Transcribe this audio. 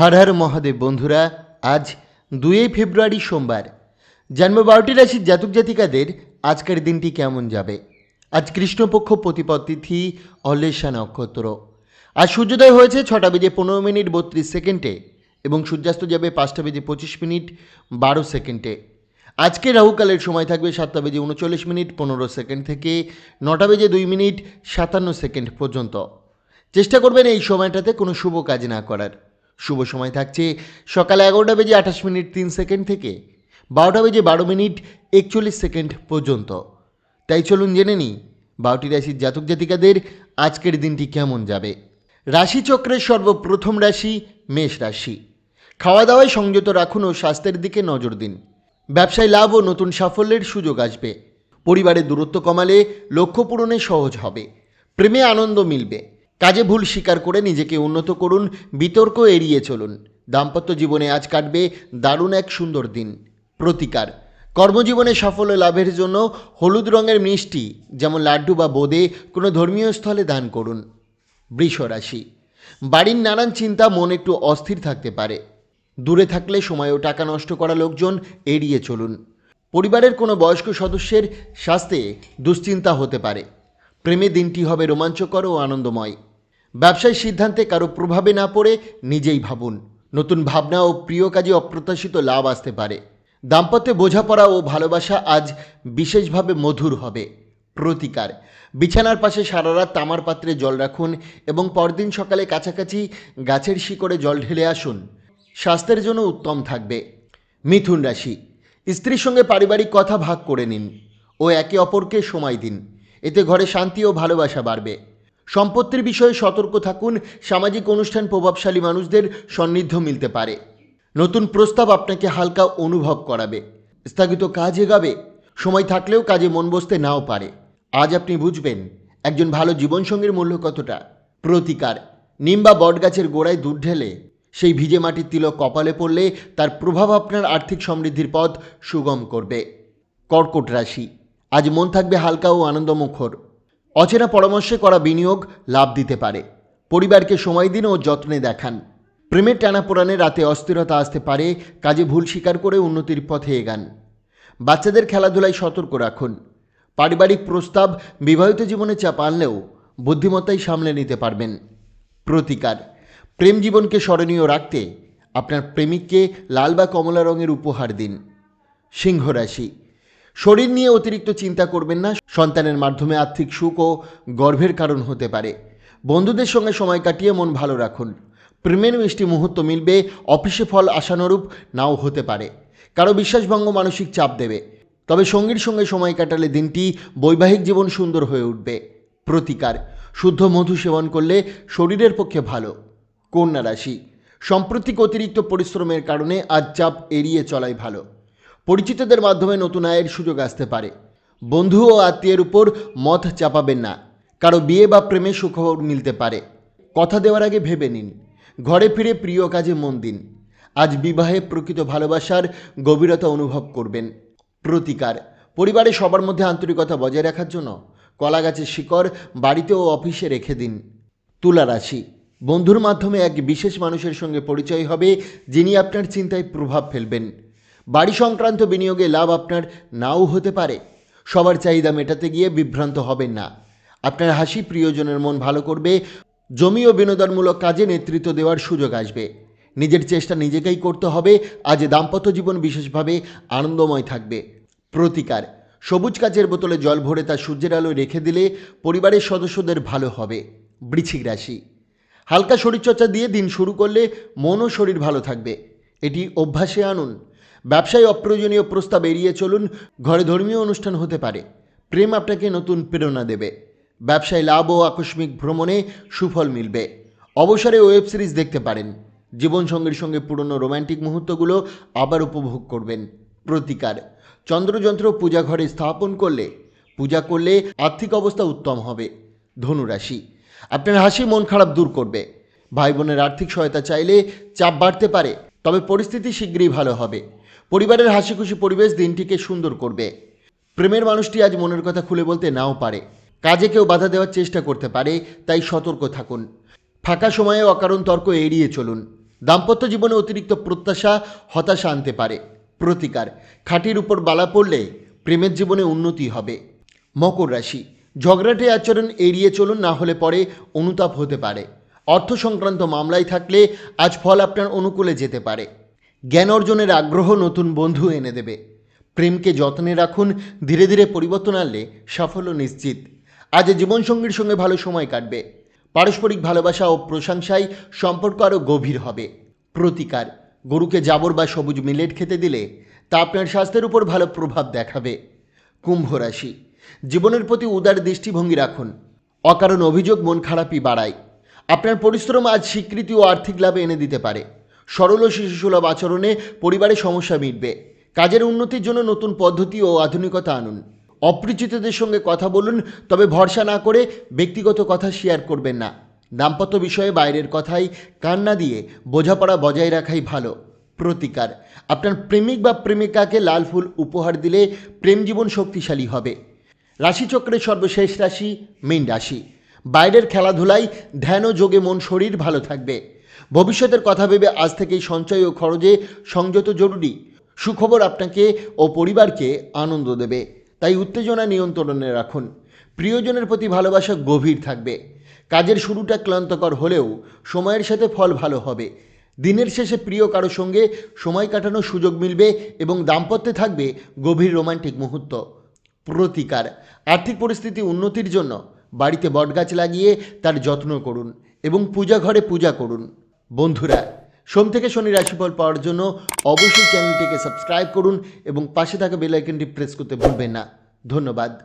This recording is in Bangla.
हर हर महादेव बंधुरा आज 2 फेब्रुआरी सोमवार जन्म 12टी राशिर जातक जातिकादेर आजकेर दिनटी केमन जाबे। आज कृष्णपक्ष प्रतिपद तिथि अलेशा नक्षत्र। आज सूर्योदय होयेछे 6:15:32 एवं सूर्यास्त जाबे 5:25 12 आज के राहुकालेर समय थाकबे 7:39 থেকে 9:02 57 पर्यन्त। चेष्टा करबेन এই সময়টাতে কোনো শুভ কাজ না করার। शुभ समय থাকছে সকাল 11:28 থেকে 12:12 41 পর্যন্ত। তাই চলুন জেনে নিই 12টি রাশির জাতক জাতিকাদের আজকের দিনটি কেমন যাবে। রাশিচক্রের সর্বপ্রথম রাশি মেষ রাশি। খাওয়া দাওয়ায় সংযত রাখুন ও স্বাস্থ্যের দিকে নজর দিন। ব্যবসায় লাভ ও নতুন সাফল্যের সুযোগ আসবে। পরিবারের দূরত্ব কমালে লক্ষ্য পূরণে সহজ হবে। প্রেমে আনন্দ মিলবে। কাজে ভুল স্বীকার করে নিজেকে উন্নত করুন, বিতর্ক এড়িয়ে চলুন। দাম্পত্য জীবনে আজ কাটবে দারুণ এক সুন্দর দিন। প্রতিকার, কর্মজীবনে সাফল্য লাভের জন্য হলুদ রঙের মিষ্টি যেমন লাড্ডু বা বোঁদে কোনো ধর্মীয় স্থলে দান করুন। বৃষ রাশি। বাড়ির নানান চিন্তা মন একটু অস্থির থাকতে পারে। দূরে থাকলে সময় ও টাকা নষ্ট করা লোকজন এড়িয়ে চলুন। পরিবারের কোনো বয়স্ক সদস্যের স্বাস্থ্যে দুশ্চিন্তা হতে পারে। প্রেমে দিনটি হবে রোমাঞ্চকর ও আনন্দময়। ব্যবসায়িক সিদ্ধান্তে কারো প্রভাবে না পড়ে নিজেই ভাবুন। নতুন ভাবনা ও প্রিয় কাজে অপ্রত্যাশিত লাভ আসতে পারে। দাম্পত্যে বোঝাপড়া ও ভালোবাসা আজ বিশেষভাবে মধুর হবে। প্রতিকার, বিছানার পাশে সারা রাত তামার পাত্রে জল রাখুন এবং পরদিন সকালে কাছাকাছি গাছের শিকড়ে জল ঢেলে আসুন। স্বাস্থ্যের জন্য উত্তম থাকবে। মিথুন রাশি। স্ত্রীর সঙ্গে পারিবারিক কথা ভাগ করে নিন ও একে অপরকে সময় দিন। এতে ঘরে শান্তি ও ভালোবাসা বাড়বে। সম্পত্তির বিষয়ে সতর্ক থাকুন। সামাজিক অনুষ্ঠান প্রভাবশালী মানুষদের সান্নিধ্য মিলতে পারে। নতুন প্রস্তাব আপনাকে হালকা অনুভব করাবে। স্থগিত কাজ এগাবে। সময় থাকলেও কাজে মন বসতে নাও পারে। আজ আপনি বুঝবেন একজন ভালো জীবনসঙ্গীর মূল্য কতটা। প্রতিকার, নিম বা বটগাছের গোড়ায় দুধ ঢেলে সেই ভিজে মাটির তিলক কপালে পড়লে তার প্রভাব আপনার আর্থিক সমৃদ্ধির পথ সুগম করবে। কর্কট রাশি। আজ মন থাকবে হালকা ও আনন্দমুখর। অচেনা পরামর্শে করা বিনিয়োগ লাভ দিতে পারে। পরিবারকে সময় দিন ও যত্নে দেখান। প্রেমের টানাপোড়ানে রাতে অস্থিরতা আসতে পারে। কাজে ভুল স্বীকার করে উন্নতির পথে এগান। বাচ্চাদের খেলাধুলায় সতর্ক রাখুন। পারিবারিক প্রস্তাব বিবাহিত জীবনে চাপ আনলেও বুদ্ধিমত্তাই সামলে নিতে পারবেন। প্রতিকার, প্রেম জীবনকে স্মরণীয় রাখতে আপনার প্রেমিককে লাল বা কমলা রঙের উপহার দিন। সিংহ রাশি। শরীর নিয়ে অতিরিক্ত চিন্তা করবেন না। সন্তানের মাধ্যমে আর্থিক সুখ ও গর্বের কারণ হতে পারে। বন্ধুদের সঙ্গে সময় কাটিয়ে মন ভালো রাখুন। প্রেমের মিষ্টি মুহূর্ত মিলবে। অফিসে ফল আশানুরূপ নাও হতে পারে। কারো বিশ্বাসভঙ্গ মানসিক চাপ দেবে। তবে সঙ্গীর সঙ্গে সময় কাটালে দিনটি বৈবাহিক জীবন সুন্দর হয়ে উঠবে। প্রতিকার, শুদ্ধ মধু সেবন করলে শরীরের পক্ষে ভালো। কন্যা রাশি। সাম্প্রতিক অতিরিক্ত পরিশ্রমের কারণে আজ চাপ এড়িয়ে চলাই ভালো। পরিচিতদের মাধ্যমে নতুন আয়ের সুযোগ আসতে পারে। বন্ধু ও আত্মীয়ের উপর মত চাপাবেন না। কারো বিয়ে বা প্রেমে সুখবর মিলতে পারে। কথা দেওয়ার আগে ভেবে নিন। ঘরে ফিরে প্রিয় কাজে মন দিন। আজ বিবাহে প্রকৃত ভালোবাসার গভীরতা অনুভব করবেন। প্রতিকার, পরিবারে সবার মধ্যে আন্তরিকতা বজায় রাখার জন্য কলা গাছের শিকড় বাড়িতে ও অফিসে রেখে দিন। তুলা রাশি। বন্ধুর মাধ্যমে এক বিশেষ মানুষের সঙ্গে পরিচয় হবে যিনি আপনার চিন্তায় প্রভাব ফেলবেন। বাড়ি সংক্রান্ত বিনিয়োগে লাভ আপনার নাও হতে পারে। সবার চাহিদা মেটাতে গিয়ে বিভ্রান্ত হবেন না। আপনার হাসি প্রিয়জনের মন ভালো করবে। জমি ও বিনোদনমূলক কাজে নেতৃত্ব দেওয়ার সুযোগ আসবে। নিজের চেষ্টা নিজেকেই করতে হবে। আজ দাম্পত্য জীবন বিশেষভাবে আনন্দময় থাকবে। প্রতিকার, সবুজ কাচের বোতলে জল ভরে তা সূর্যের আলোয় রেখে দিলে পরিবারের সদস্যদের ভালো হবে। বৃশ্চিক রাশি। হালকা শরীরচর্চা দিয়ে দিন শুরু করলে মন ও শরীর ভালো থাকবে। এটি অভ্যাসে আনুন। ব্যবসায় অপ্রয়োজনীয় প্রস্তাব এড়িয়ে চলুন। ঘরে ধর্মীয় অনুষ্ঠান হতে পারে। প্রেম আপনাকে নতুন প্রেরণা দেবে। ব্যবসায় লাভ ও আকস্মিক ভ্রমণে সুফল মিলবে। অবসরে ওয়েব সিরিজ দেখতে পারেন। জীবনসঙ্গীর সঙ্গে পুরনো রোম্যান্টিক মুহূর্তগুলো আবার উপভোগ করবেন। প্রতিকার, চন্দ্রযন্ত্র পূজা ঘরে স্থাপন করলে পূজা করলে আর্থিক অবস্থা উত্তম হবে। ধনুরাশি। আপনার হাসি মন খারাপ দূর করবে। ভাই বোনের আর্থিক সহায়তা চাইলে চাপ বাড়তে পারে। তবে পরিস্থিতি শীঘ্রই ভালো হবে। পরিবারের হাসি খুশি পরিবেশ দিনটিকে সুন্দর করবে। প্রেমের মানুষটি আজ মনের কথা খুলে বলতে নাও পারে। কাজে কেউ বাধা দেওয়ার চেষ্টা করতে পারে, তাই সতর্ক থাকুন। ফাঁকা সময়ে অকারণ তর্ক এড়িয়ে চলুন। দাম্পত্য জীবনে অতিরিক্ত প্রত্যাশা হতাশা আনতে পারে। প্রতিকার, খাঁটির উপর বালা পড়লে প্রেমের জীবনে উন্নতি হবে। মকর রাশি, ঝগড়াটে আচরণ এড়িয়ে চলুন, না হলে পরে অনুতাপ হতে পারে। অর্থ সংক্রান্ত মামলায় থাকলে আজ ফল আপনার অনুকূলে যেতে পারে। জ্ঞান অর্জনের আগ্রহ নতুন বন্ধু এনে দেবে। প্রেমকে যত্নে রাখুন, ধীরে ধীরে পরিবর্তন আনলে সাফল্য নিশ্চিত। আজ জীবনসঙ্গীর সঙ্গে ভালো সময় কাটবে। পারস্পরিক ভালোবাসা ও প্রশংসায় সম্পর্ক আরও গভীর হবে। প্রতিকার, গরুকে জাবর বা সবুজ মিলেট খেতে দিলে তা আপনার স্বাস্থ্যের উপর ভালো প্রভাব দেখাবে। কুম্ভ রাশি, জীবনের প্রতি উদার দৃষ্টিভঙ্গি রাখুন। অকারণ অভিযোগ মন খারাপই বাড়ায়। আপনার পরিশ্রম আজ স্বীকৃতি ও আর্থিক লাভ এনে দিতে পারে। সরল ও শিশুসুলভ আচরণে পরিবারের সমস্যা মিটবে। কাজের উন্নতির জন্য নতুন পদ্ধতি ও আধুনিকতা আনুন। অপরিচিতদের সঙ্গে কথা বলুন, তবে ভরসা না করে ব্যক্তিগত কথা শেয়ার করবেন না। দাম্পত্য বিষয়ে বাইরের কথায় কান না দিয়ে বোঝাপড়া বজায় রাখাই ভালো। প্রতিকার, আপনার প্রেমিক বা প্রেমিকাকে লাল ফুল উপহার দিলে প্রেম জীবন শক্তিশালী হবে। রাশিচক্রের সর্বশেষ রাশি মীন রাশি। বাইরের খেলাধুলায় ধ্যান ও যোগে মন শরীর ভালো থাকবে। ভবিষ্যতের কথা ভেবে আজ থেকেই সঞ্চয় ও খরচে সংযত জরুরি। সুখবর আপনাকে ও পরিবারকে আনন্দ দেবে, তাই উত্তেজনা নিয়ন্ত্রণে রাখুন। প্রিয়জনের প্রতি ভালোবাসা গভীর থাকবে। কাজের শুরুটা ক্লান্তকর হলেও সময়ের সাথে ফল ভালো হবে। দিনের শেষে প্রিয় কারো সঙ্গে সময় কাটানোর সুযোগ মিলবে এবং দাম্পত্যে থাকবে গভীর রোমান্টিক মুহূর্ত। প্রতিকার, আর্থিক পরিস্থিতি উন্নতির জন্য বাড়িতে বটগাছ লাগিয়ে তার যত্ন করুন এবং পূজা ঘরে পূজা করুন। বন্ধুরা, সোম থেকে শনি রাশিফল পাওয়ার জন্য অবশ্যই চ্যানেলটিকে সাবস্ক্রাইব করুন এবং পাশে থাকা বেল আইকনটি প্রেস করতে ভুলবেন না। ধন্যবাদ।